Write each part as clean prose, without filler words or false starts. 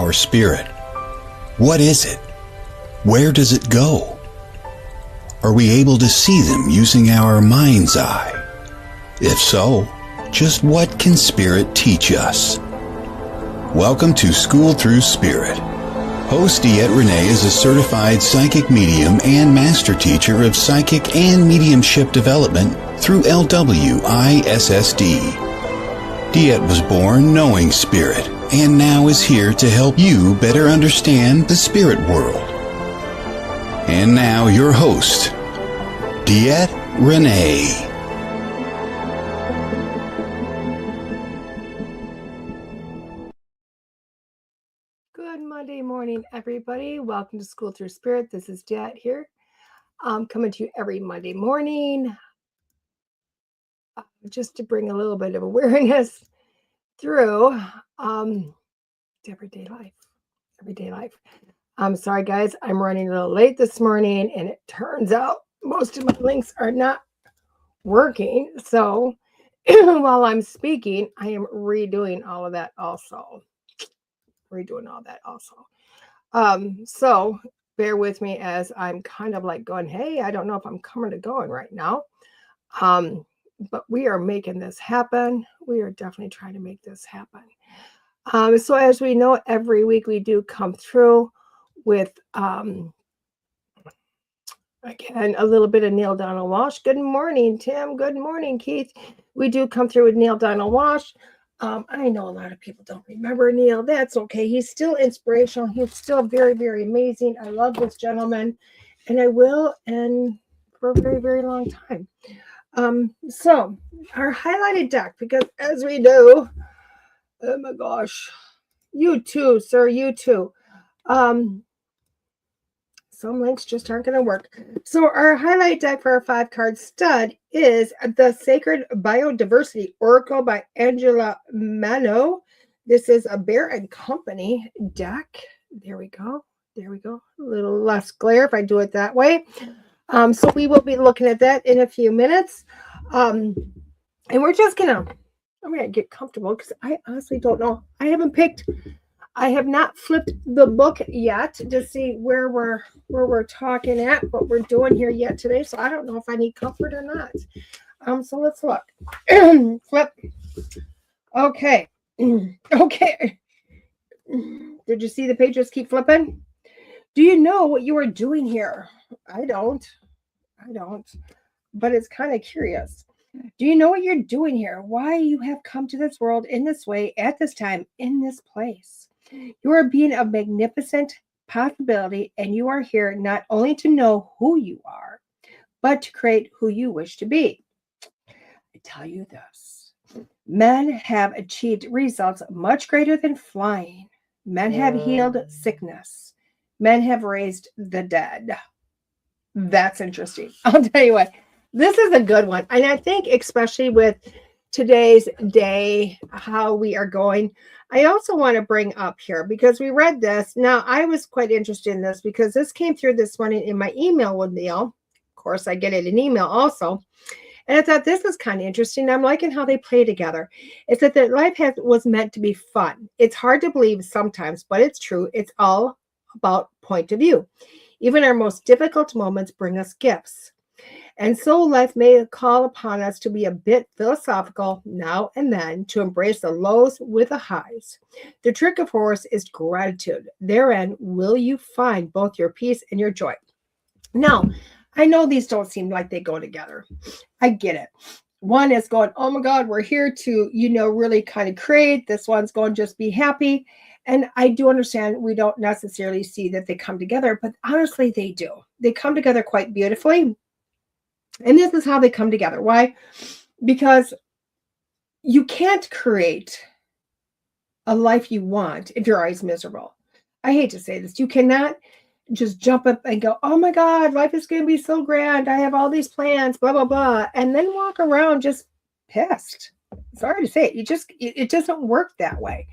our spirit? What is it? Where does it go? Are we able to see them using our mind's eye? If so, just what can spirit teach us? Welcome to School Through Spirit. Host DeEtte Renee is a certified psychic medium and master teacher of psychic and mediumship development through LWISSD. DeEtte was born knowing spirit and now is here to help you better understand the spirit world. And now your host, DeEtte Renee. Good Monday morning, everybody. Welcome to School Through Spirit. This is DeEtte here, coming to you every Monday morning, just to bring a little bit of awareness through everyday life. I'm sorry, guys. I'm running a little late this morning, and it turns out most of my links are not working. So while I'm speaking, I am redoing all of that also. So bear with me as I'm kind of like going, hey, I don't know if I'm coming or going right now. But we are making this happen. We are definitely trying to make this happen. So as we know, every week we do come through with, again, a little bit of Neil Donald Walsh. Good morning, Tim. Good morning, Keith. We do come through with Neil Donald Walsh. I know a lot of people don't remember Neil. That's okay. He's still inspirational. He's still very, very amazing. I love this gentleman, and I will, and for a very, very long time. So our highlighted deck, because as we know, oh my gosh, you too, sir, you too. Some links just aren't going to work. So our highlight deck for our 5-card stud is the Sacred Biodiversity Oracle by Angela Manno. This is a Bear and Company deck. There we go. A little less glare if I do it that way. So we will be looking at that in a few minutes. And we're just I'm gonna get comfortable because I honestly don't know. I have not flipped the book yet to see where we're talking at, what we're doing here yet today. So I don't know if I need comfort or not. So let's look. Flip. Okay. Okay. Did you see the pages keep flipping? Do you know what you are doing here? I don't. But it's kind of curious. Do you know what you're doing here? Why you have come to this world in this way, at this time, in this place? You are being a magnificent possibility, and you are here not only to know who you are, but to create who you wish to be. I tell you this. Men have achieved results much greater than flying. Men have healed sickness. Men have raised the dead. That's interesting. I'll tell you what, this is a good one. And I think especially with today's day, how we are going, I also want to bring up here, because we read this. Now, I was quite interested in this because this came through this morning in my email with Neil. Of course, I get it in email also. And I thought this is kind of interesting. I'm liking how they play together. It's that life was meant to be fun. It's hard to believe sometimes, but it's true. It's all about point of view. Even our most difficult moments bring us gifts. And so life may call upon us to be a bit philosophical now and then, to embrace the lows with the highs. The trick, of course, is gratitude. Therein will you find both your peace and your joy. Now, I know these don't seem like they go together. I get it. One is going, oh my God, we're here to, really kind of create. This one's going, just be happy. And I do understand we don't necessarily see that they come together, but honestly, they do. They come together quite beautifully. And this is how they come together. Why? Because you can't create a life you want if you're always miserable. I hate to say this. You cannot just jump up and go, oh my God, life is going to be so grand. I have all these plans, blah, blah, blah. And then walk around just pissed. Sorry to say it. It doesn't work that way.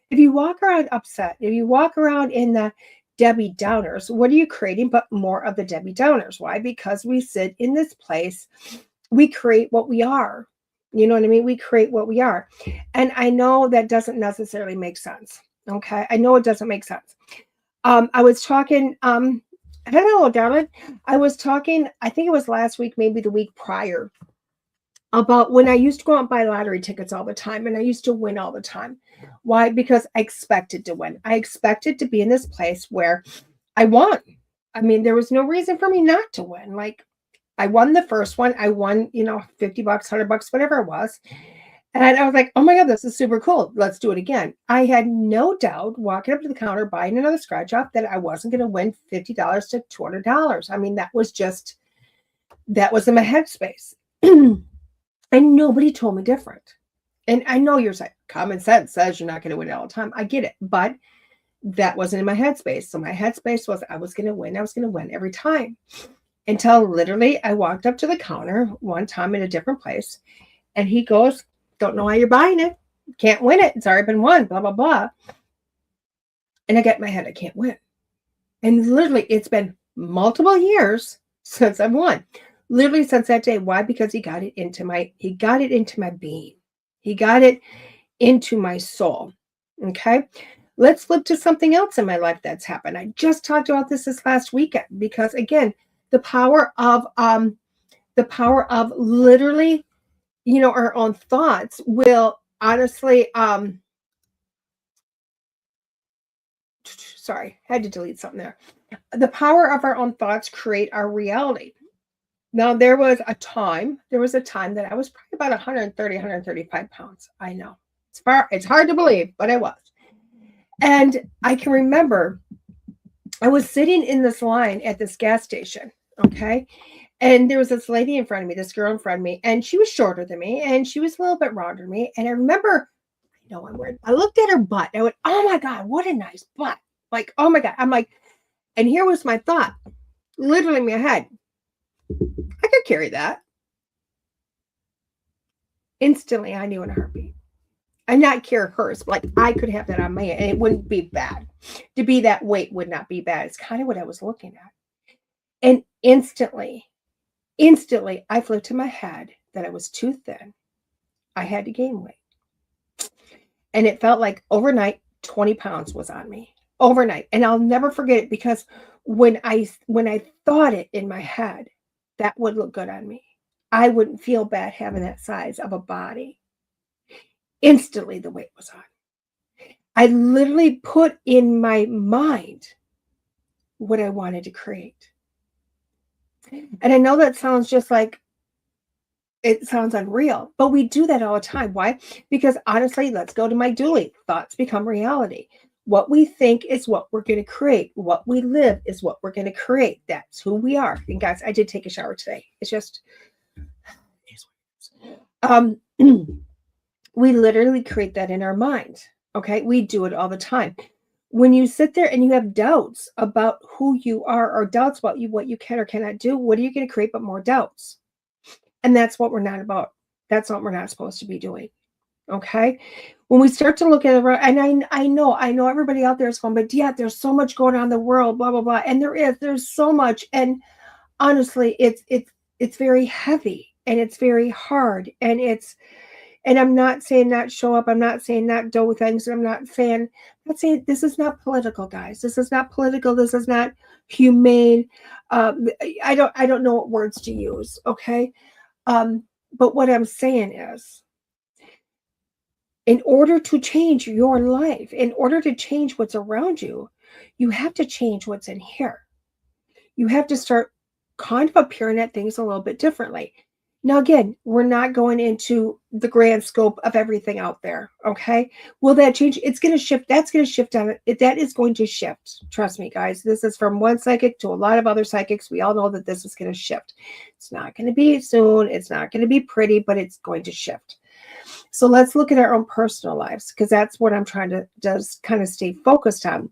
If you walk around upset, if you walk around in the Debbie Downers, what are you creating but more of the Debbie Downers? Why? Because we sit in this place, we create what we are. You know what I mean? We create what we are. And I know that doesn't necessarily make sense. Okay. I know it doesn't make sense. I was talking, hello, darling. I was talking, I think it was last week, maybe the week prior, about when I used to go out and buy lottery tickets all the time and I used to win all the time. Why? Because I expected to win. I expected to be in this place where I won. I mean, there was no reason for me not to win. Like, I won the first one. I won, $50, $100, whatever it was. And I was like, oh my God, this is super cool. Let's do it again. I had no doubt walking up to the counter, buying another scratch off, that I wasn't going to win $50 to $200. I mean, that was in my headspace. And nobody told me different. And I know you're saying common sense says you're not going to win all the time. I get it. But that wasn't in my headspace. So my headspace was I was going to win. I was going to win every time. Until literally I walked up to the counter one time in a different place. And he goes, don't know why you're buying it. Can't win it. It's already been won, blah, blah, blah. And I get in my head, I can't win. And literally it's been multiple years since I've won. Literally since that day. Why? Because he got it into my being. He got it into my soul. Okay. Let's flip to something else in my life that's happened. I just talked about this last weekend because again, the power of literally, our own thoughts will honestly, sorry, had to delete something there. The power of our own thoughts create our reality. Now, there was a time that I was probably about 130, 135 pounds. I know. It's hard to believe, but I was. And I can remember I was sitting in this line at this gas station, okay? And there was this lady in front of me, this girl in front of me, and she was shorter than me, and she was a little bit rounder than me. And I remember, I looked at her butt. And I went, oh my God, what a nice butt. Like, oh my God. I'm like, and here was my thought, literally in my head. I could carry that. Instantly, I knew in a heartbeat. I not carry hers, but like I could have that on my hand, and it wouldn't be bad. To be that weight would not be bad. It's kind of what I was looking at. And instantly, I flew to my head that I was too thin. I had to gain weight. And it felt like overnight, 20 pounds was on me. Overnight. And I'll never forget it because when I thought it in my head, that would look good on me. I wouldn't feel bad having that size of a body. Instantly, the weight was on. I literally put in my mind what I wanted to create. And I know that sounds it sounds unreal, but we do that all the time. Why? Because honestly, let's go to my dually. Thoughts become reality. What we think is what we're going to create. What we live is what we're going to create. That's who we are. And guys, I did take a shower today. It's just, we literally create that in our mind. Okay. We do it all the time. When you sit there and you have doubts about who you are or doubts about what you can or cannot do, what are you going to create but more doubts? And that's what we're not about. That's what we're not supposed to be doing. Okay. When we start to look at it, and I know everybody out there is going, but yeah, there's so much going on in the world, blah, blah, blah. And there's so much. And honestly, it's very heavy and it's very hard. And I'm not saying not show up. I'm not saying not do things. I'm not saying this is not political, guys. This is not political. This is not humane. I don't know what words to use. Okay. But what I'm saying is, in order to change your life, in order to change what's around you, you have to change what's in here. You have to start kind of appearing at things a little bit differently. Now, again, we're not going into the grand scope of everything out there. Okay. Will that change? It's going to shift. That's going to shift on it. That is going to shift. Trust me, guys. This is from one psychic to a lot of other psychics. We all know that this is going to shift. It's not going to be soon. It's not going to be pretty, but it's going to shift. So let's look at our own personal lives, because that's what I'm trying to just kind of stay focused on.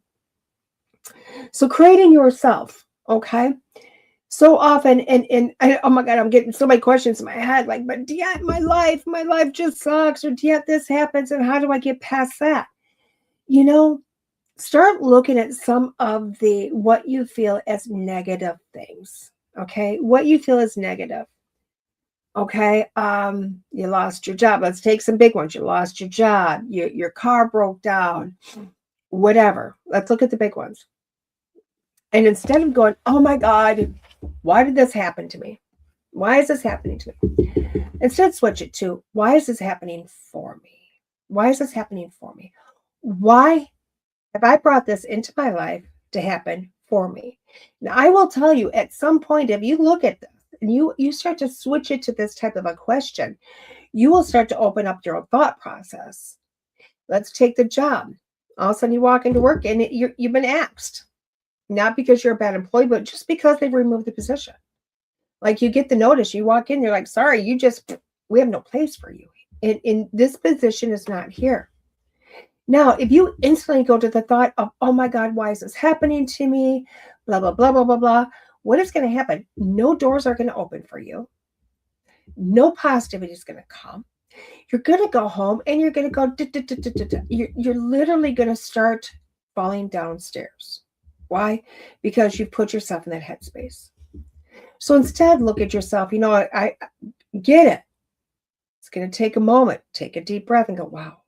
So creating yourself. Okay. So often, and oh my God, I'm getting so many questions in my head, like, but DeEtte, my life just sucks, or DeEtte, this happens, and how do I get past that? Start looking at some of what you feel as negative things. Okay. What you feel is negative. Okay. You lost your job. Let's take some big ones. You lost your job. Your car broke down. whatever. Let's look at the big ones. And instead of going, oh my God, why did this happen to me? Why is this happening to me? Instead, switch it to, why is this happening for me? Why is this happening for me? Why have I brought this into my life to happen for me? Now, I will tell you, at some point, if you look at this and you start to switch it to this type of a question, you will start to open up your own thought process. Let's take the job. All of a sudden, you walk into work and you've been axed. Not because you're a bad employee, but just because they've removed the position. Like you get the notice, you walk in, they're like, sorry, we have no place for you. In this position is not here. Now, if you instantly go to the thought of, oh my God, why is this happening to me? Blah, blah, blah, blah, blah, blah. What is going to happen? No doors are going to open for you. No positivity is going to come. You're going to go home and you're going to go, you're literally going to start falling downstairs. Why? Because you put yourself in that headspace. So instead, look at yourself. I get it. It's going to take a moment. Take a deep breath and go, wow.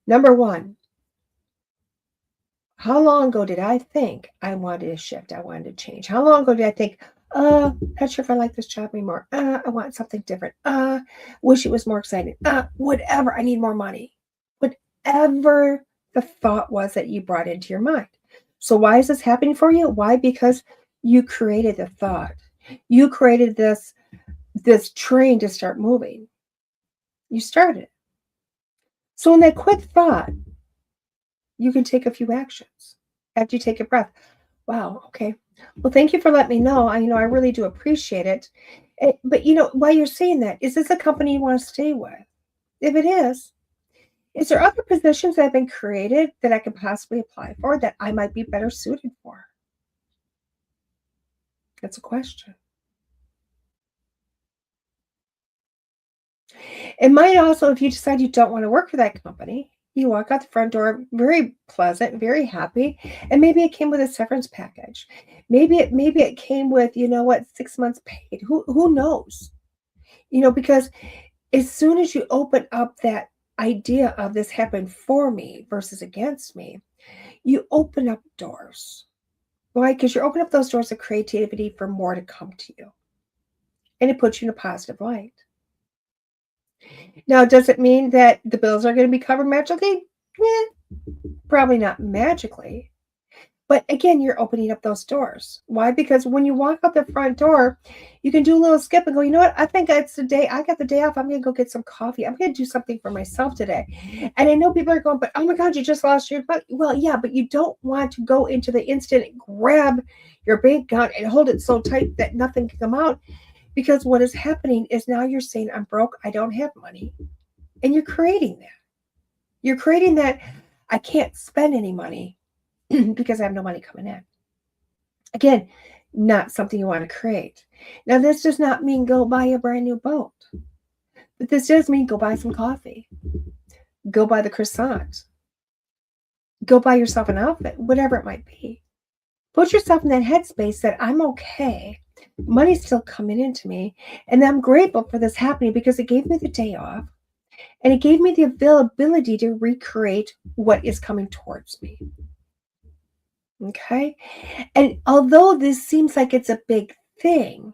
Number one, how long ago did I think I wanted to shift? I wanted to change. How long ago did I think, not sure if I like this job anymore. I want something different. Wish it was more exciting. Whatever. I need more money. Whatever the thought was that you brought into your mind. So why is this happening for you? Why? Because you created the thought. You created this train to start moving. You started it. So in that quick thought, you can take a few actions after you take a breath. Wow. Okay. Well, thank you for letting me know. I really do appreciate it. But while you're saying that, is this a company you want to stay with? If it is there other positions that have been created that I could possibly apply for that I might be better suited for? That's a question. It might also, if you decide you don't want to work for that company, you walk out the front door very pleasant, very happy, and maybe it came with a severance package. Maybe it came with, 6 months paid. Who knows? Because as soon as you open up that idea of this happened for me versus against me, you open up doors. Why? Because you open up those doors of creativity for more to come to you. And it puts you in a positive light. Now, does it mean that the bills are going to be covered magically? Probably not magically. But again, you're opening up those doors. Why? Because when you walk out the front door, you can do a little skip and go, you know what? I think it's the day. I got the day off. I'm going to go get some coffee. I'm going to do something for myself today. And I know people are going, but oh my God, you just lost your money. Well, yeah, but you don't want to go into the instant and grab your bank account and hold it so tight that nothing can come out. Because what is happening is now you're saying, I'm broke. I don't have money. And you're creating that. You're creating that I can't spend any money because I have no money coming in. Again, not something you want to create. Now, this does not mean go buy a brand new boat. But this does mean go buy some coffee. Go buy the croissant. Go buy yourself an outfit, whatever it might be. Put yourself in that headspace that I'm okay. Money's still coming into me. And I'm grateful for this happening because it gave me the day off. And it gave me the availability to recreate what is coming towards me. Okay? And although this seems like it's a big thing,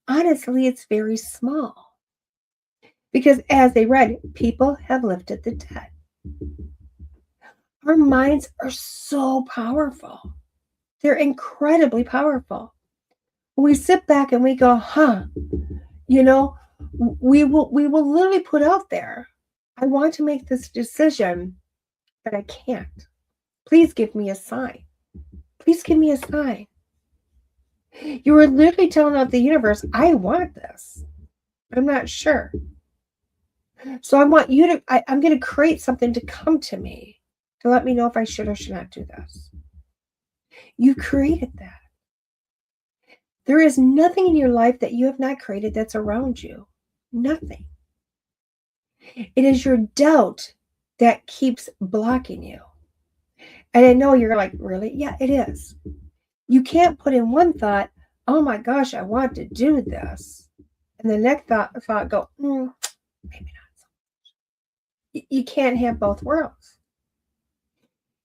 honestly, it's very small. Because as they read, people have lifted the dead. Our minds are so powerful. They're incredibly powerful. When we sit back and we go, we will literally put out there, I want to make this decision, but I can't. Please give me a sign. Please give me a sign. You are literally telling out the universe, I want this. I'm not sure. So I want you to, I'm going to create something to come to me to let me know if I should or should not do this. You created that. There is nothing in your life that you have not created that's around you. Nothing. It is your doubt that keeps blocking you. And I know you're like, really? Yeah, it is. You can't put in one thought, oh my gosh, I want to do this. And the next thought go, maybe not so much. You can't have both worlds.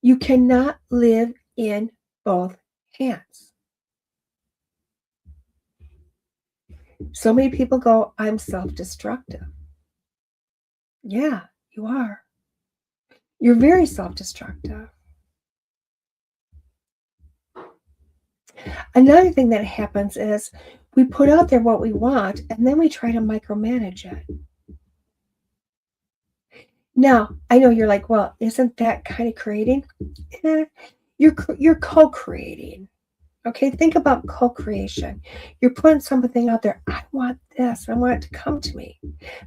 You cannot live in both hands. So many people go, I'm self-destructive. Yeah, you are. You're very self-destructive. Another thing that happens is we put out there what we want and then we try to micromanage it. Now, I know you're like, well, isn't that kind of creating? Eh, you're co-creating. Okay, think about co-creation. You're putting something out there. I want this. I want it to come to me.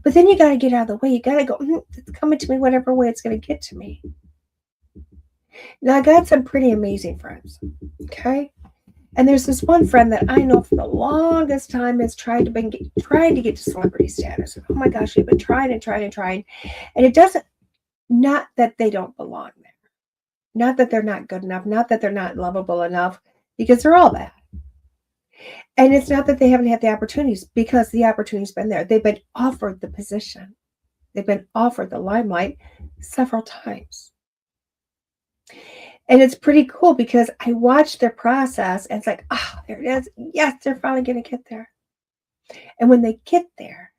But then you got to get out of the way. You got to go, it's coming to me whatever way it's going to get to me. Now, I got some pretty amazing friends. Okay. And there's this one friend that I know for the longest time has tried to get to celebrity status. Oh my gosh, they've been trying and trying and trying. And it doesn't, not that they don't belong there. Not that they're not good enough. Not that they're not lovable enough, because they're all that. And it's not that they haven't had the opportunities, because the opportunity's been there. They've been offered the position. They've been offered the limelight several times. And it's pretty cool because I watch their process and it's like, there it is. Yes, they're finally going to get there. And when they get there,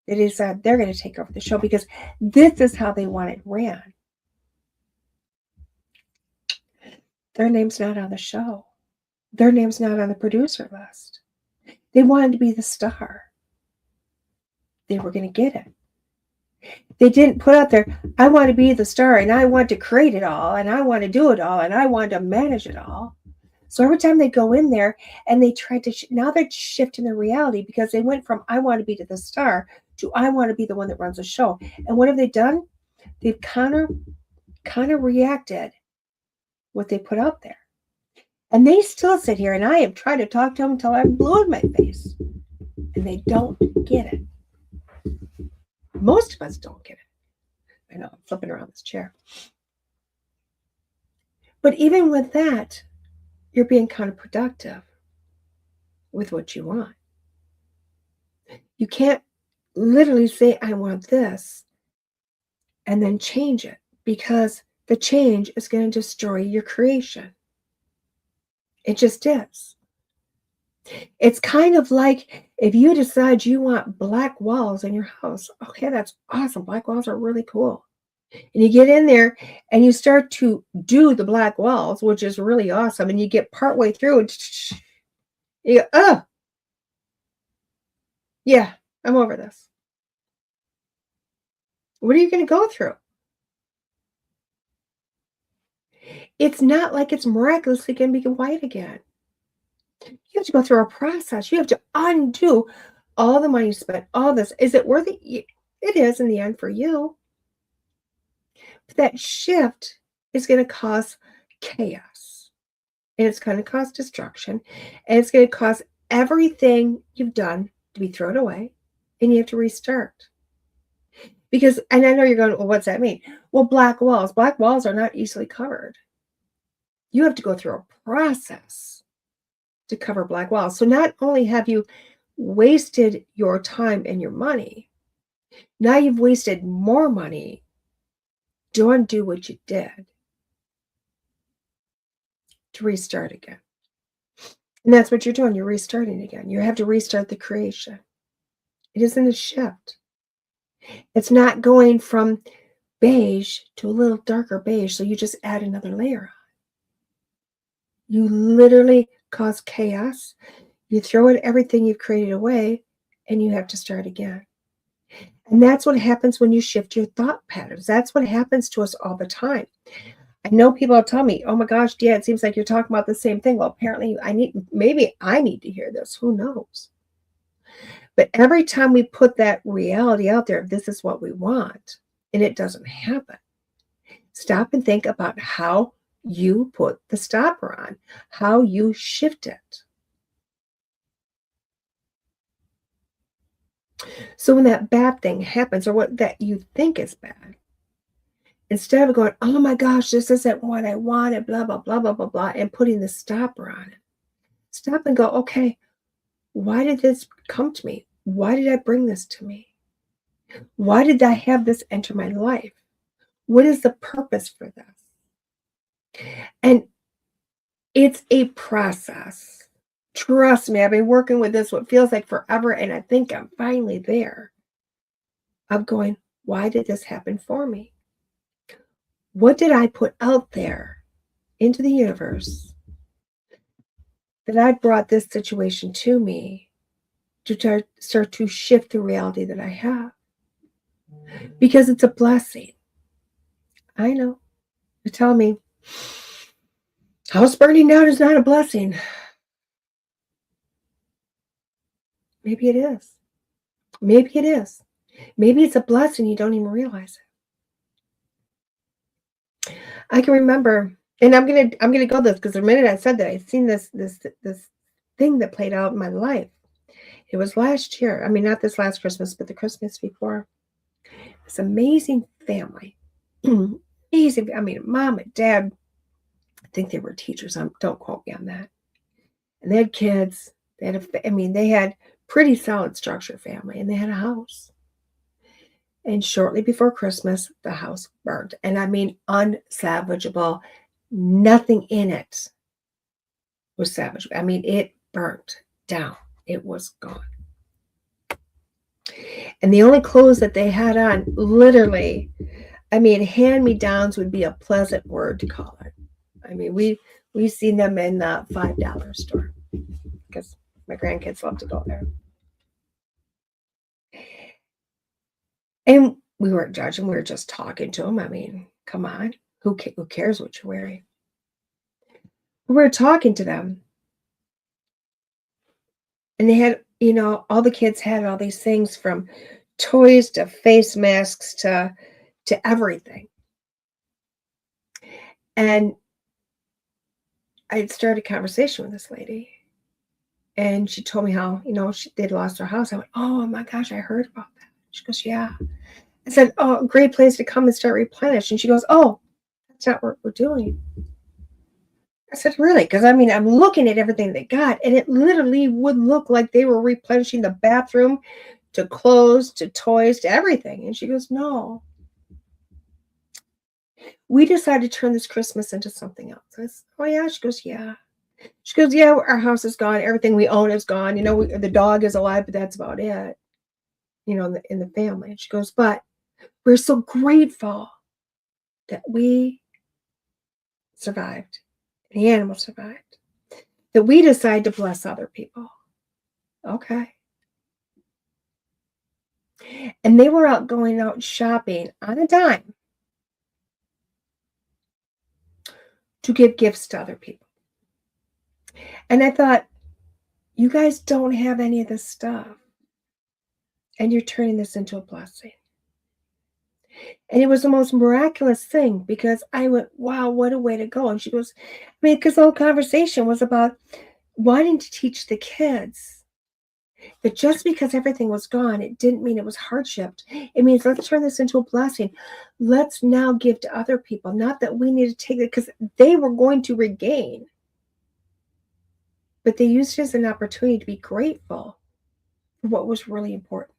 they decide they're going to take over the show because this is how they want it ran. Their name's not on the show. Their name's not on the producer list. They wanted to be the star. They were going to get it. They didn't put out there, I want to be the star and I want to create it all and I want to do it all and I want to manage it all. So every time they go in there and they try to, now they're shifting their reality because they went from I want to be the star to I want to be the one that runs the show. And what have they done? They've kind of reacted what they put out there. And they still sit here and I have tried to talk to them until I'm blue in my face. And they don't get it. Most of us don't get it. I know, I'm flipping around this chair. But even with that, you're being counterproductive with what you want. You can't literally say, I want this, and then change it, because the change is going to destroy your creation. It just is. It's kind of like if you decide you want black walls in your house. Okay, that's awesome. Black walls are really cool. And you get in there and you start to do the black walls, which is really awesome. And you get partway through and you go, yeah, I'm over this. What are you going to go through? It's not like it's miraculously going to be white again. You have to go through a process. You have to undo all the money you spent, all this. Is it worth it? It is in the end for you. But that shift is going to cause chaos. And it's going to cause destruction. And it's going to cause everything you've done to be thrown away. And you have to restart. Because, and I know you're going, well, what's that mean? Well, black walls. Black walls are not easily covered. You have to go through a process to cover black walls. So not only have you wasted your time and your money, now you've wasted more money to undo what you did to restart again. And that's what you're doing. You're restarting again. You have to restart the creation. It isn't a shift. It's not going from beige to a little darker beige, so you just add another layer on. You literally cause chaos. You throw everything you've created away, and you have to start again. And that's what happens when you shift your thought patterns. That's what happens to us all the time. I know people tell me, oh my gosh, yeah, it seems like you're talking about the same thing. Well, apparently maybe I need to hear this. Who knows? But every time we put that reality out there, this is what we want, and it doesn't happen. Stop and think about how you put the stopper on, how you shift it. So when that bad thing happens, or what that you think is bad, instead of going, oh my gosh, this isn't what I wanted, blah, blah, blah, blah, blah, blah, and putting the stopper on it, stop and go, okay, why did this come to me? Why did I bring this to me? Why did I have this enter my life? What is the purpose for this? And it's a process. Trust me, I've been working with this what feels like forever, and I think I'm finally there. I'm going, why did this happen for me? What did I put out there into the universe that I brought this situation to me to start to shift the reality that I have? Because it's a blessing. I know. You're telling me house burning down is not a blessing. Maybe it is. Maybe it is. Maybe it's a blessing you don't even realize it. I can remember, and I'm gonna go this because the minute I said that, I seen this thing that played out in my life. It was last year. I mean, not this last Christmas, but the Christmas before. This amazing family. Amazing. I mean, mom and dad, I think they were teachers. Don't quote me on that. And they had kids. They had pretty solid structure family, and they had a house. And shortly before Christmas, the house burned. And I mean, unsalvageable. Nothing in it was salvageable. I mean, it burnt down. It was gone. And the only clothes that they had on, literally, I mean, hand-me-downs would be a pleasant word to call it. I mean, we seen them in the $5 store because my grandkids love to go there. And we weren't judging. We were just talking to them. I mean, come on. Who cares what you're wearing? We were talking to them. And they had, all the kids had all these things from toys to face masks to everything. And I had started a conversation with this lady. And she told me how, they'd lost their house. I went, oh my gosh, I heard about that. She goes, yeah. I said, oh, great place to come and start replenishing. She goes, oh, that's not what we're doing. I said, really? Because I'm looking at everything they got, and it literally would look like they were replenishing the bathroom to clothes, to toys, to everything. And she goes, no. We decided to turn this Christmas into something else. I said, oh, yeah? She goes, yeah. She goes, yeah, our house is gone. Everything we own is gone. The dog is alive, but that's about it, in the family. And she goes, but we're so grateful that we survived. The animal survived. That we decide to bless other people. Okay. And they were going out shopping on a dime to give gifts to other people. And I thought, you guys don't have any of this stuff. And you're turning this into a blessing. And it was the most miraculous thing because I went, wow, what a way to go. And she goes, because the whole conversation was about wanting to teach the kids that just because everything was gone, it didn't mean it was hardship. It means let's turn this into a blessing. Let's now give to other people. Not that we need to take it because they were going to regain. But they used it as an opportunity to be grateful for what was really important.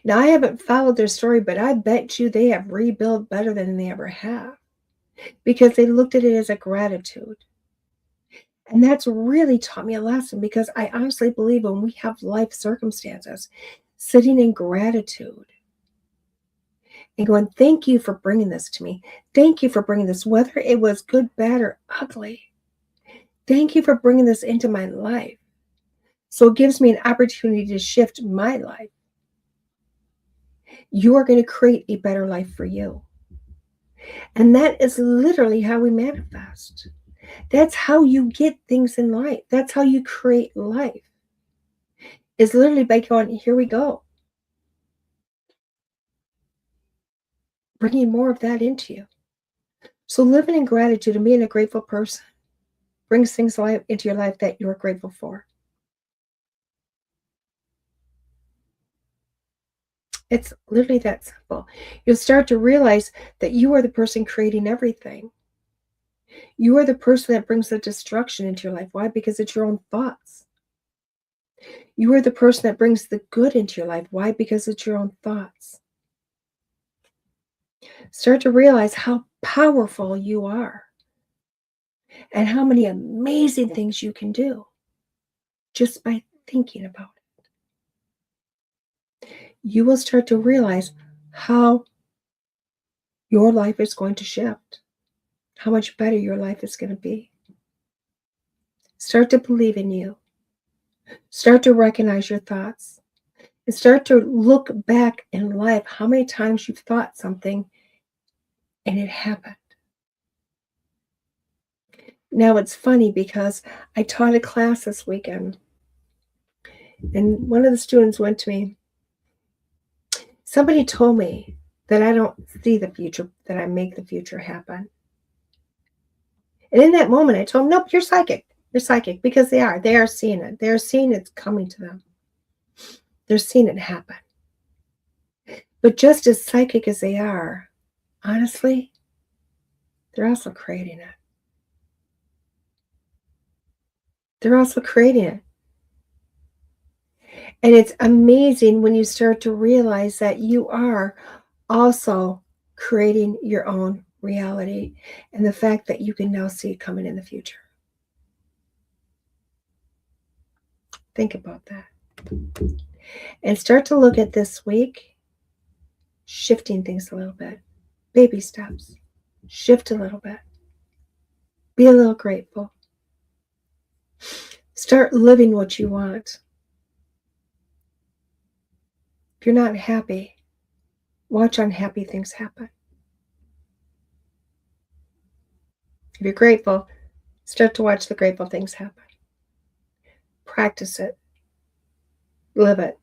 Now, I haven't followed their story, but I bet you they have rebuilt better than they ever have because they looked at it as a gratitude. And that's really taught me a lesson because I honestly believe when we have life circumstances, sitting in gratitude and going, thank you for bringing this to me. Thank you for bringing this, whether it was good, bad, or ugly. Thank you for bringing this into my life. So it gives me an opportunity to shift my life. You are going to create a better life for you. And that is literally how we manifest. That's how you get things in life. That's how you create life. Is literally by going, here we go. Bringing more of that into you. So living in gratitude and being a grateful person brings things into your life that you're grateful for. It's literally that simple. You'll start to realize that you are the person creating everything. You are the person that brings the destruction into your life. Why? Because it's your own thoughts. You are the person that brings the good into your life. Why? Because it's your own thoughts. Start to realize how powerful you are and how many amazing things you can do just by thinking about it. You will start to realize how your life is going to shift, how much better your life is going to be. Start to believe in you. Start to recognize your thoughts. And start to look back in life how many times you've thought something and it happened. Now it's funny because I taught a class this weekend, and one of the students went to me. Somebody told me that I don't see the future, that I make the future happen. And in that moment, I told him, nope, you're psychic. You're psychic, because they are. They are seeing it. They're seeing it's coming to them. They're seeing it happen. But just as psychic as they are, honestly, they're also creating it. They're also creating it. And it's amazing when you start to realize that you are also creating your own reality, and the fact that you can now see it coming in the future. Think about that. And start to look at this week, shifting things a little bit. Baby steps. Shift a little bit. Be a little grateful. Start living what you want. If you're not happy, watch unhappy things happen. If you're grateful, start to watch the grateful things happen. Practice it. Live it.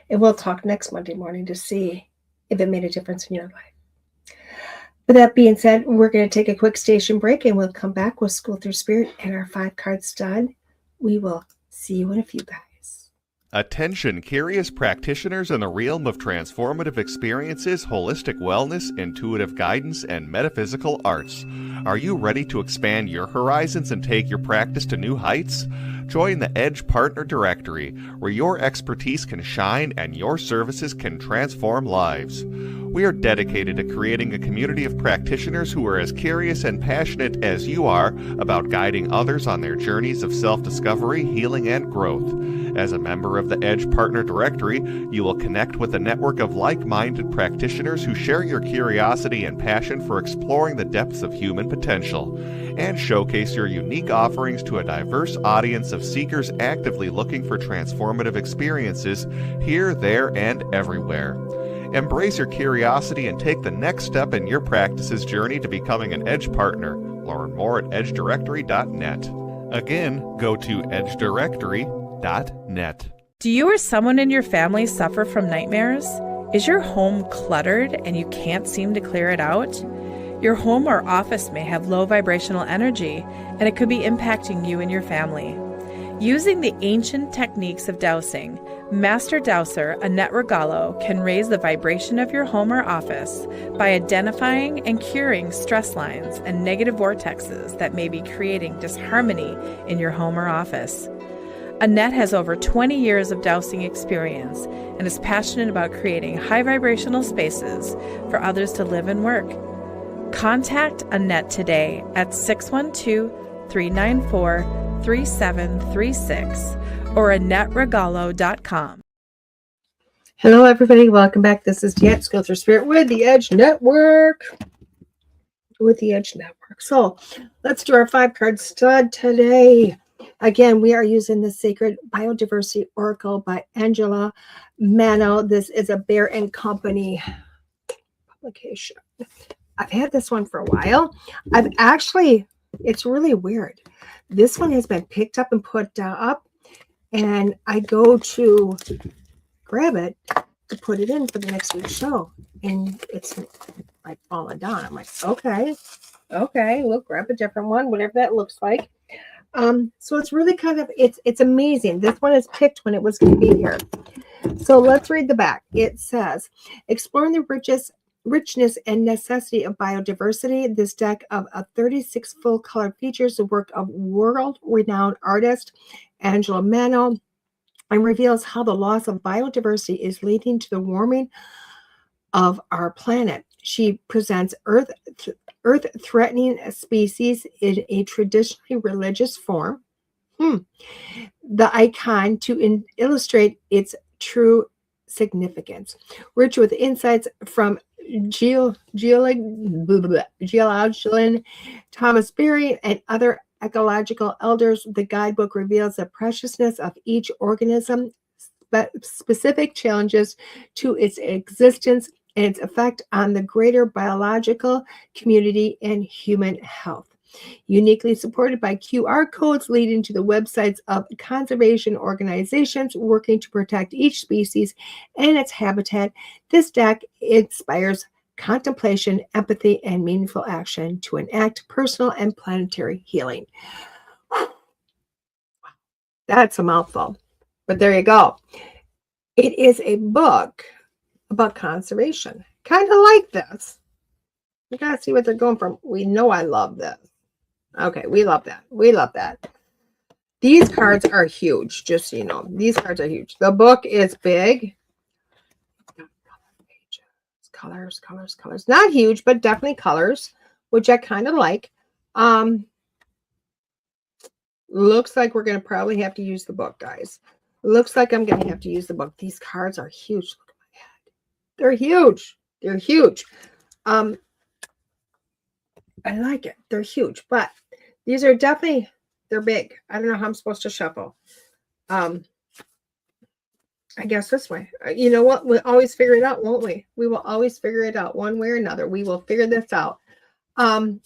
And we'll talk next Monday morning to see if it made a difference in your life. With that being said, we're going to take a quick station break, and we'll come back with School Through Spirit and our 5-card stud. We will see you in a few, guys. Attention, curious practitioners in the realm of transformative experiences, holistic wellness, intuitive guidance, and metaphysical arts. Are you ready to expand your horizons and take your practice to new heights? Join the Edge Partner Directory, where your expertise can shine and your services can transform lives. We are dedicated to creating a community of practitioners who are as curious and passionate as you are about guiding others on their journeys of self-discovery, healing, and growth. As a member of the Edge Partner Directory, you will connect with a network of like-minded practitioners who share your curiosity and passion for exploring the depths of human potential, and showcase your unique offerings to a diverse audience of seekers actively looking for transformative experiences here, there, and everywhere. Embrace your curiosity and take the next step in your practice's journey to becoming an Edge Partner. Learn more at edgedirectory.net. Again, go to edgedirectory.net. Do you or someone in your family suffer from nightmares? Is your home cluttered and you can't seem to clear it out? Your home or office may have low vibrational energy, and it could be impacting you and your family. Using the ancient techniques of dowsing, Master Dowser Annette Regalo can raise the vibration of your home or office by identifying and curing stress lines and negative vortexes that may be creating disharmony in your home or office. Annette has over 20 years of dowsing experience and is passionate about creating high vibrational spaces for others to live and work. Contact Annette today at 612-394-3736 or AnnetteRegalo.com. Hello, everybody. Welcome back. This is DeEtte, School Through Spirit with the Edge Network. So let's do our 5-card stud today. Again, we are using the Sacred Biodiversity Oracle by Angela Manno. This is a Bear and Company publication. I've had this one for a while. It's really weird. This one has been picked up and put up, and I go to grab it to put it in for the next week's show, and it's like falling down. I'm like, okay, we'll grab a different one, whatever that looks like. So it's really kind of, it's amazing. This one is picked when it was going to be here. So let's read the back. It says, exploring the richness and necessity of biodiversity. This deck of 36 full-color features the work of world-renowned artist Angela Manno and reveals how the loss of biodiversity is leading to the warming of our planet. She presents earth-threatening species in a traditionally religious form. The icon to illustrate its true significance, rich with insights from geologian Thomas Berry and other ecological elders. The guidebook reveals the preciousness of each organism, specific challenges to its existence, and its effect on the greater biological community and human health. Uniquely supported by QR codes leading to the websites of conservation organizations working to protect each species and its habitat, this deck inspires contemplation, empathy, and meaningful action to enact personal and planetary healing. That's a mouthful, but there you go. It is a book about conservation, kind of like this. You gotta see what they're going from. We know I love this. Okay, we love that. We love that. These cards are huge, just so you know. These cards are huge. The book is big. Colors. Not huge, but definitely colors, which I kind of like. Looks like we're going to probably have to use the book, guys. Looks like I'm going to have to use the book. These cards are huge. Look at my head. They're huge. They're huge. I like it. They're huge, but these are definitely, they're big. I don't know how I'm supposed to shuffle. I guess this way. You know what? We'll always figure it out, won't we? We will always figure it out one way or another. We will figure this out. Love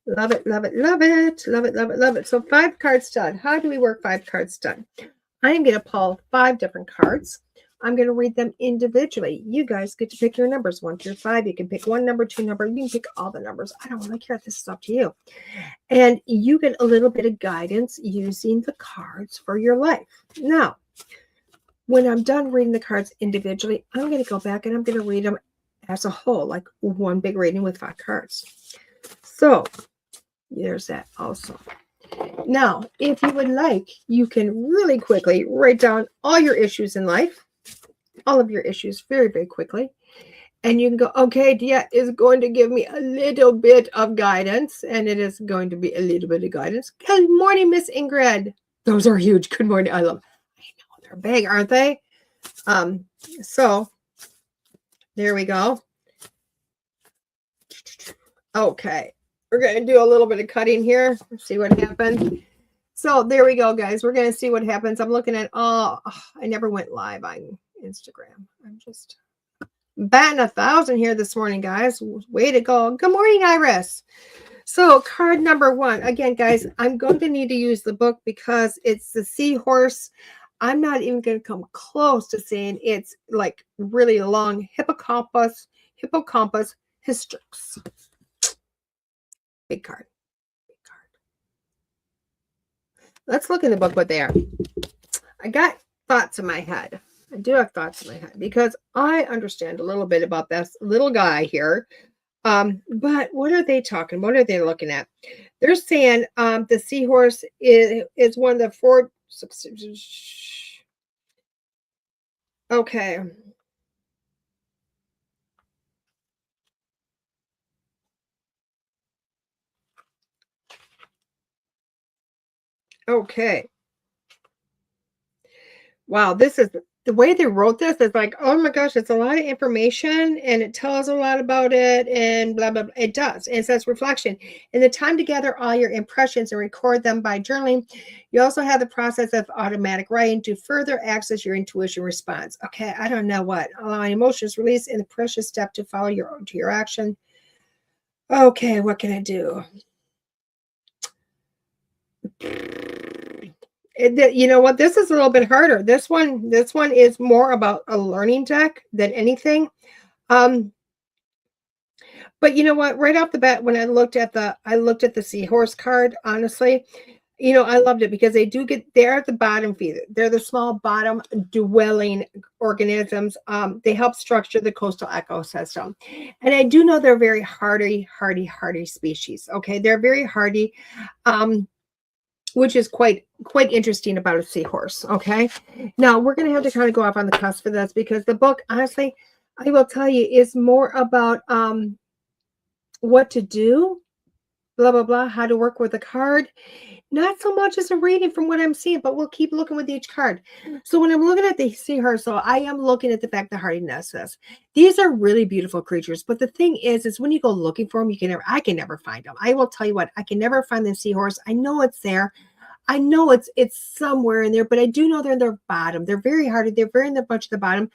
it, love it, love it, love it, love it, love it. So 5 card stud. How do we work 5 card stud? I'm going to pull 5 different cards. I'm going to read them individually. You guys get to pick your numbers 1 through 5. You can pick 1 number, 2 number. You can pick all the numbers. I don't really care. This is up to you. And you get a little bit of guidance using the cards for your life. Now, when I'm done reading the cards individually, I'm going to go back and I'm going to read them as a whole, like one big reading with 5 cards. So there's that also. Now, if you would like, you can really quickly write down all your issues in life. All of your issues very, very quickly. And you can go, okay, DeEtte is going to give me a little bit of guidance. And it is going to be a little bit of guidance. Good morning, Miss Ingrid. Those are huge. Good morning. I know they're big, aren't they? So there we go. Okay. We're going to do a little bit of cutting here. See what happens. So there we go, guys. We're going to see what happens. I'm looking at, I never went live on Instagram. I'm just batting 1,000 here this morning, guys. Way to go. Good morning, Iris. So card number 1. Again, guys, I'm going to need to use the book because it's the seahorse. I'm not even going to come close to saying it's like really long. Hippocampus hystrix. Big card. Let's look in the book what they are. I got thoughts in my head. I do have thoughts in my head because I understand a little bit about this little guy here. But what are they talking? What are they looking at? They're saying the seahorse is one of the 4. Okay. Okay. Wow, this is the way they wrote this is like, oh my gosh, it's a lot of information and it tells a lot about it and blah, blah, blah. It does. And it says reflection. In the time to gather all your impressions and record them by journaling, you also have the process of automatic writing to further access your intuition response. Okay, I don't know what. Allowing emotions release in the precious step to follow your action. Okay, what can I do? You know what? This is a little bit harder. This one is more about a learning deck than anything. But you know what? Right off the bat, when I looked at the seahorse card, honestly, you know, I loved it because they're at the bottom feeder. They're the small bottom dwelling organisms. They help structure the coastal ecosystem. And I do know they're very hardy species. Okay. They're very hardy. Which is quite interesting about a seahorse. Okay. Now we're going to have to kind of go off on the cusp for this because the book, honestly, I will tell you, is more about what to do, blah, blah, blah, how to work with a card. Not so much as a reading from what I'm seeing, but we'll keep looking with each card. So when I'm looking at the seahorse, so I am looking at the fact that hardiness says these are really beautiful creatures. But the thing is when you go looking for them, I can never find them. I will tell you what, I can never find the seahorse. I know it's there. I know it's somewhere in there, but I do know they're in their bottom. They're very hardy. They're very much at the bottom.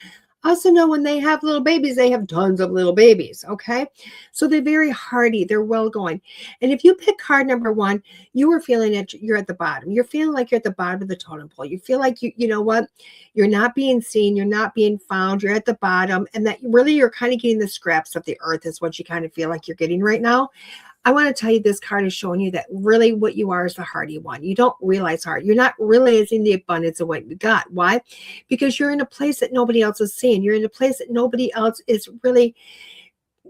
I also know when they have little babies, they have tons of little babies. Okay. So they're very hardy. They're well going. And if you pick card number 1, you are feeling that you're at the bottom. You're feeling like you're at the bottom of the totem pole. You feel like you know what? You're not being seen. You're not being found. You're at the bottom. And that really you're kind of getting the scraps of the earth is what you kind of feel like you're getting right now. I want to tell you this card is showing you that really what you are is the hardy one. You don't realize hard. You're not realizing the abundance of what you got. Why? Because you're in a place that nobody else is seeing. You're in a place that nobody else is really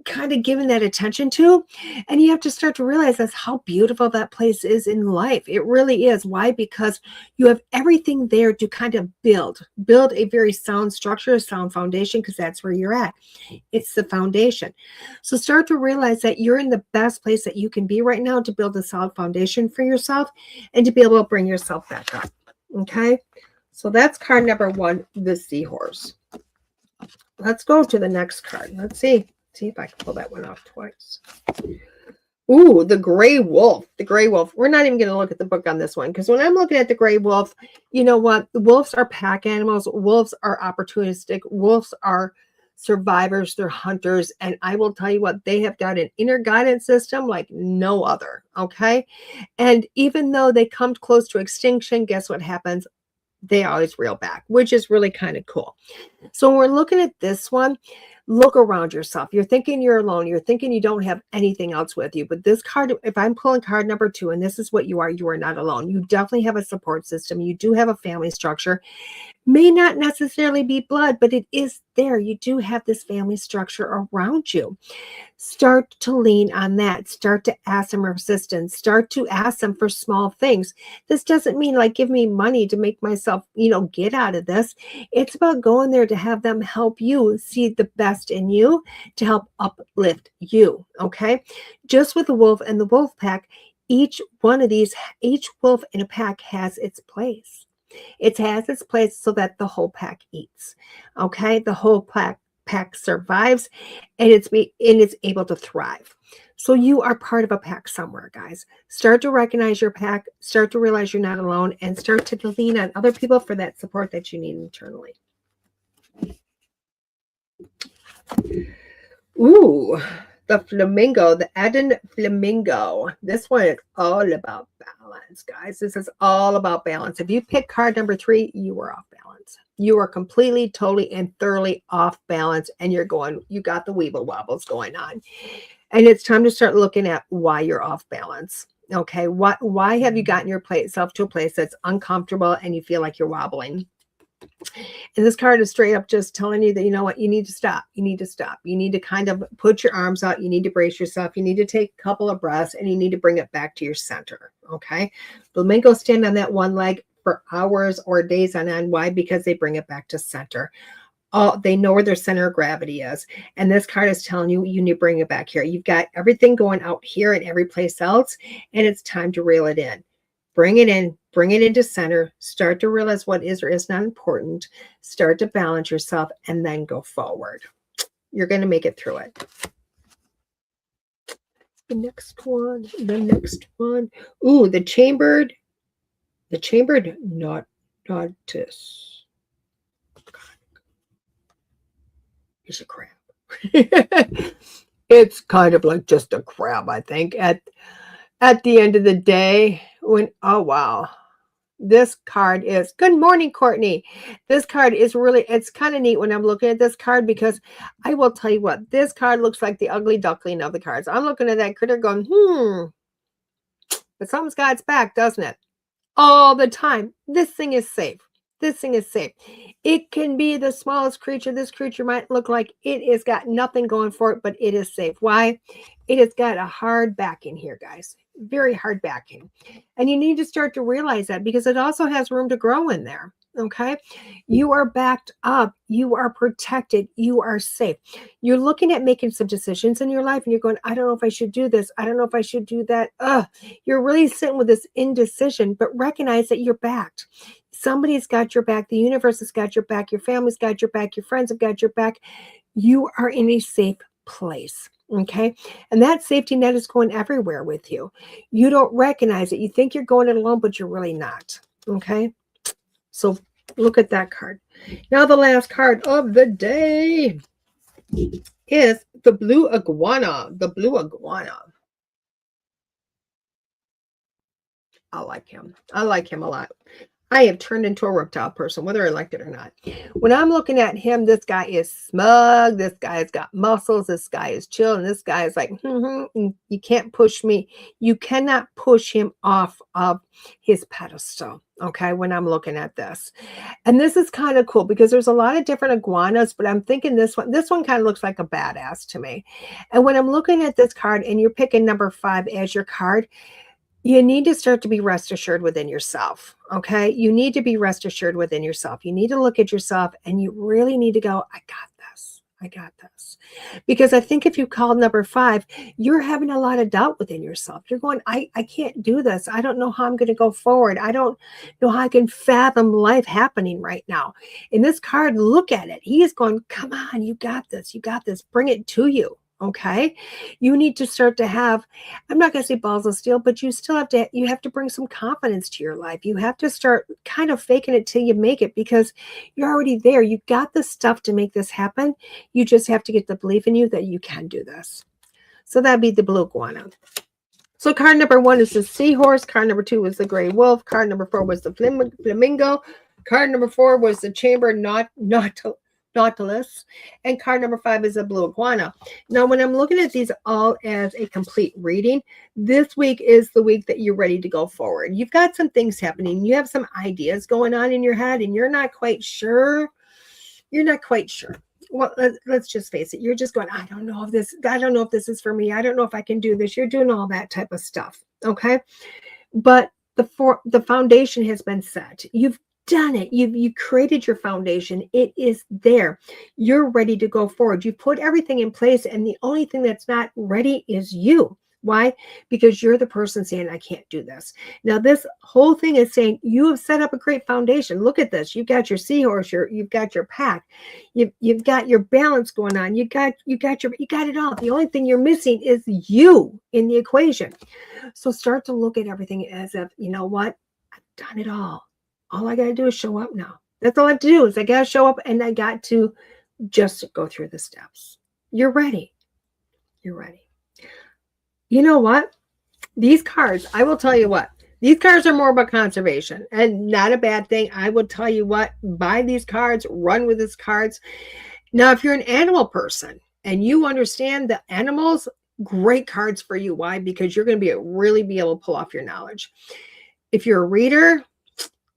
kind of giving that attention to. And you have to start to realize that's how beautiful that place is in life. It really is. Why? Because you have everything there to kind of build a very sound structure, a sound foundation, because that's where you're at. It's the foundation. So start to realize that you're in the best place that you can be right now to build a solid foundation for yourself and to be able to bring yourself back up. Okay. So that's card number 1, the seahorse. Let's go to the next card. Let's see if I can pull that one off twice. Ooh, the gray wolf. The gray wolf. We're not even going to look at the book on this one because when I'm looking at the gray wolf, you know what? Wolves are pack animals. Wolves are opportunistic. Wolves are survivors. They're hunters. And I will tell you what, they have got an inner guidance system like no other. Okay. And even though they come close to extinction, guess what happens? They always reel back, which is really kind of cool. So when we're looking at this one, look around yourself. You're thinking you're alone. You're thinking you don't have anything else with you. But this card, if I'm pulling card number 2, and this is what you are not alone. You definitely have a support system. You do have a family structure. May not necessarily be blood, but it is there. You do have this family structure around you. Start to lean on that. Start to ask them assistance. Start to ask them for small things. This doesn't mean like give me money to make myself, get out of this. It's about going there to have them help you see the best in you to help uplift you. Okay. Just with the wolf and the wolf pack, each wolf in a pack has its place. It has its place so that the whole pack eats. Okay. The whole pack survives and it's able to thrive. So you are part of a pack somewhere, guys. Start to recognize your pack, start to realize you're not alone, and start to lean on other people for that support that you need internally. Ooh, the flamingo, the Eden flamingo. This one is all about balance, guys. This is all about balance. If you pick card number 3, you are off balance. You are completely, totally, and thoroughly off balance, and you got the weeble wobbles going on. And it's time to start looking at why you're off balance. Okay, why have you gotten yourself to a place that's uncomfortable and you feel like you're wobbling? And this card is straight up just telling you that, you know what, you need to stop. You need to stop. You need to kind of put your arms out. You need to brace yourself. You need to take a couple of breaths and you need to bring it back to your center. Okay. Flamingos stand on that one leg for hours or days on end. Why? Because they bring it back to center. They know where their center of gravity is. And this card is telling you, you need to bring it back here. You've got everything going out here and every place else, and it's time to reel it in. Bring it in, bring it into center, start to realize what is or is not important, start to balance yourself, and then go forward. You're going to make it through it. The next one. Ooh, the chambered notice. It's a crab. It's kind of like just a crab, I think. At the end of the day, oh wow, this card is, good morning, Courtney. This card is really, it's kind of neat when I'm looking at this card because I will tell you what, this card looks like the ugly duckling of the cards. I'm looking at that critter going, but something's got its back, doesn't it? All the time. This thing is safe. This thing is safe. It can be the smallest creature. This creature might look like it has got nothing going for it, but it is safe. Why? It has got a hard backing here, guys. Very hard backing. And you need to start to realize that because it also has room to grow in there. Okay. You are backed up. You are protected. You are safe. You're looking at making some decisions in your life and you're going, I don't know if I should do this. I don't know if I should do that. You're really sitting with this indecision, but recognize that you're backed. Somebody's got your back. The universe has got your back. Your family's got your back. Your friends have got your back. You are in a safe place. Okay. And that safety net is going everywhere with you. You don't recognize it. You think you're going it alone, but you're really not. Okay. So look at that card. Now the last card of the day is the blue iguana. The blue iguana. I like him. I like him a lot. I have turned into a reptile person, whether I liked it or not. When I'm looking at him, this guy is smug. This guy's got muscles. This guy is chill. And this guy is like, you can't push me. You cannot push him off of his pedestal. Okay, when I'm looking at this. And this is kind of cool because there's a lot of different iguanas, but I'm thinking this one kind of looks like a badass to me. And when I'm looking at this card and you're picking number 5 as your card, you need to start to be rest assured within yourself. Okay. You need to be rest assured within yourself. You need to look at yourself and you really need to go, I got this. I got this. Because I think if you call number 5, you're having a lot of doubt within yourself. You're going, I can't do this. I don't know how I'm going to go forward. I don't know how I can fathom life happening right now. In this card, look at it. He is going, come on, you got this. You got this. Bring it to you. Okay. You need to start to have, I'm not going to say balls of steel, but you still have to bring some confidence to your life. You have to start kind of faking it till you make it because you're already there. You got the stuff to make this happen. You just have to get the belief in you that you can do this. So that'd be the blue iguana. So card number 1 is the seahorse. Card number 2 was the gray wolf. Card number 4 was the flamingo. Card number 4 was the chamber Nautilus, and card number 5 is a blue iguana. Now, when I'm looking at these all as a complete reading, this week is the week that you're ready to go forward. You've got some things happening. You have some ideas going on in your head, and you're not quite sure. You're not quite sure. Well, let's just face it. You're just going, I don't know if this is for me. I don't know if I can do this. You're doing all that type of stuff. Okay. But the foundation has been set. You've done it. You created your foundation. It is there. You're ready to go forward. You put everything in place, and the only thing that's not ready is you. Why? Because you're the person saying, I can't do this. Now, this whole thing is saying you have set up a great foundation. Look at this. You've got your seahorse, you've got your pack, you've got your balance going on. You got it all. The only thing you're missing is you in the equation. So start to look at everything as if, you know what? I've done it all. All I got to do is show up now. That's all I have to do is I got to show up and I got to just go through the steps. You're ready. You're ready. You know what? These cards, I will tell you what, these cards are more about conservation and not a bad thing. I will tell you what, buy these cards, run with these cards. Now, if you're an animal person and you understand the animals, great cards for you. Why? Because you're going to really be able to pull off your knowledge. If you're a reader,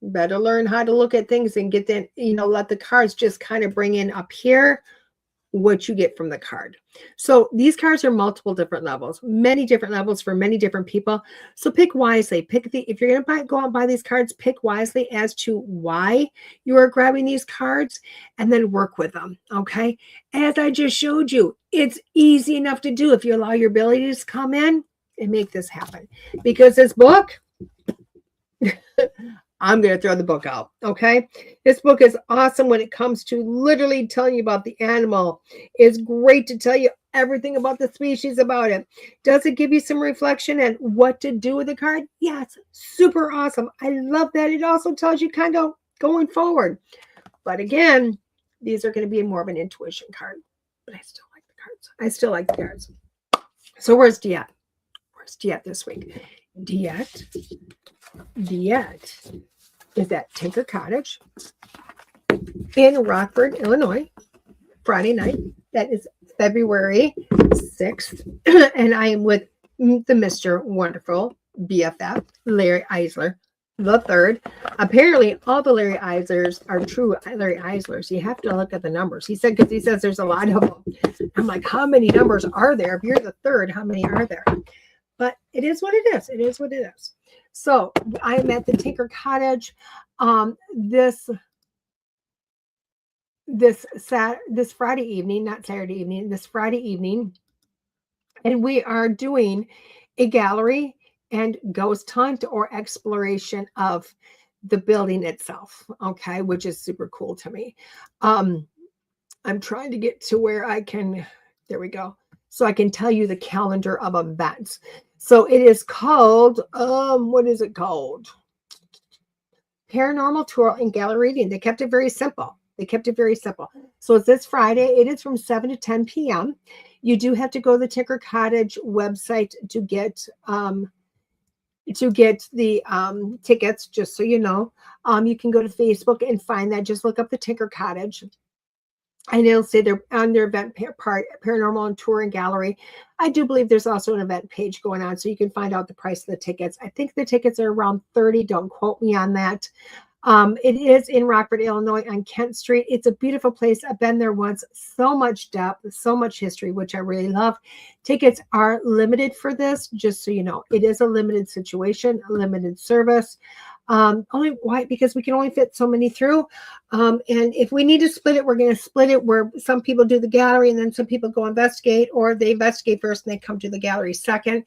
better learn how to look at things and get that, let the cards just kind of bring in up here what you get from the card. So these cards are multiple different levels, many different levels for many different people. So pick wisely. If you're going to go out and buy these cards, pick wisely as to why you are grabbing these cards and then work with them. Okay. As I just showed you, it's easy enough to do if you allow your abilities to come in and make this happen. Because this book, I'm going to throw the book out. Okay. This book is awesome when it comes to literally telling you about the animal. It's great to tell you everything about the species about it. Does it give you some reflection and what to do with the card? Yeah, it's super awesome. I love that. It also tells you kind of going forward. But again, these are going to be more of an intuition card. But I still like the cards. I still like the cards. So where's DeEtte? Where's DeEtte this week? DeEtte is at Tinker Cottage in Rockford, Illinois, Friday night. That is February 6th. And I am with the Mr. Wonderful BFF, Larry Eisler the third. Apparently, all the Larry Eislers are true Larry Eislers. You have to look at the numbers. He says there's a lot of them. I'm like, how many numbers are there? If you're the third, how many are there? But it is what it is. It is what it is. So I am at the Tinker Cottage. This this Friday evening, not Saturday evening, this Friday evening, and we are doing a gallery and ghost hunt or exploration of the building itself. Okay, which is super cool to me. I'm trying to get to where I can, there we go. So I can tell you the calendar of events. So it is called, what is it called? Paranormal Tour and Gallery Reading. They kept it very simple. So it's this Friday. It is from 7 to 10 p.m. You do have to go to the Tinker Cottage website to get the tickets, just so you know. You can go to Facebook and find that. Just look up the Tinker Cottage. And it'll say they're on their event part, Paranormal and Tour and Gallery. I do believe there's also an event page going on, so you can find out the price of the tickets. I think the tickets are around $30. Don't quote me on that. It is in Rockford, Illinois on Kent Street. It's a beautiful place. I've been there once. So much depth, so much history, which I really love. Tickets are limited for this, just so you know. It is a limited situation, a limited service. Only why? Because we can only fit so many through. And if we need to split it, we're going to split it where some people do the gallery and then some people go investigate, or they investigate first and they come to the gallery second.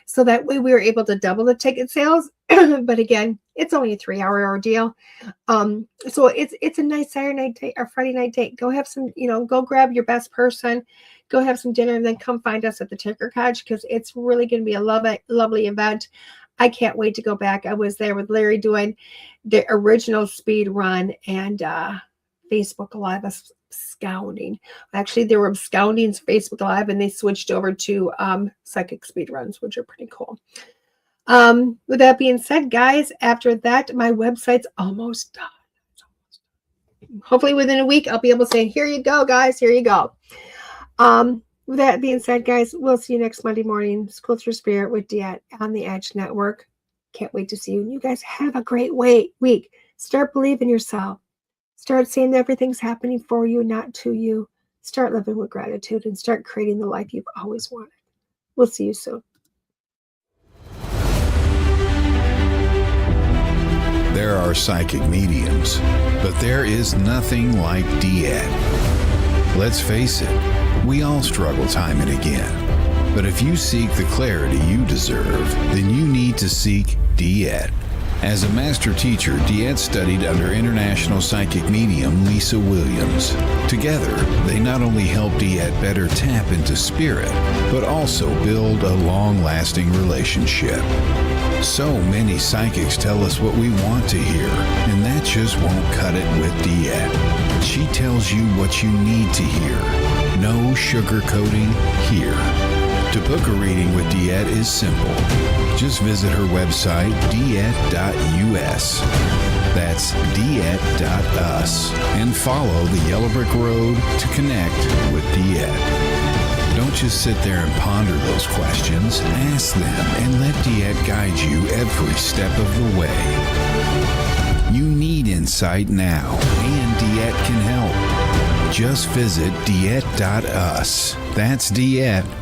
So that way we were able to double the ticket sales. But again, it's only a 3-hour ordeal. So it's a nice Saturday night date or Friday night date. Go have some, go grab your best person, go have some dinner, and then come find us at the Tinker Cottage, because it's really going to be a lovely event. I can't wait to go back. I was there with Larry doing the original speed run, and Facebook Live absconding. Actually, they were absconding Facebook Live, and they switched over to psychic speed runs, which are pretty cool. With that being said, guys, after that, my website's almost done. Hopefully within a week, I'll be able to say, here you go, guys, here you go. With that being said, guys, we'll see you next Monday morning. School Through Spirit with DeEtte on the Edge Network. Can't wait to see you. And you guys have a great week. Start believing yourself. Start seeing that everything's happening for you, not to you. Start living with gratitude and start creating the life you've always wanted. We'll see you soon. There are psychic mediums, but there is nothing like DeEtte. Let's face it. We all struggle time and again. But if you seek the clarity you deserve, then you need to seek DeEtte. As a master teacher, DeEtte studied under international psychic medium Lisa Williams. Together, they not only help DeEtte better tap into spirit, but also build a long-lasting relationship. So many psychics tell us what we want to hear, and that just won't cut it with DeEtte. She tells you what you need to hear. No sugarcoating here. To book a reading with DeEtte is simple. Just visit her website, DeEtte.us. That's DeEtte.us. And follow the Yellow Brick Road to connect with DeEtte. Don't just sit there and ponder those questions. Ask them and let DeEtte guide you every step of the way. You need insight now, and DeEtte can help. Just visit DeEtte.us. That's DeEtte.us.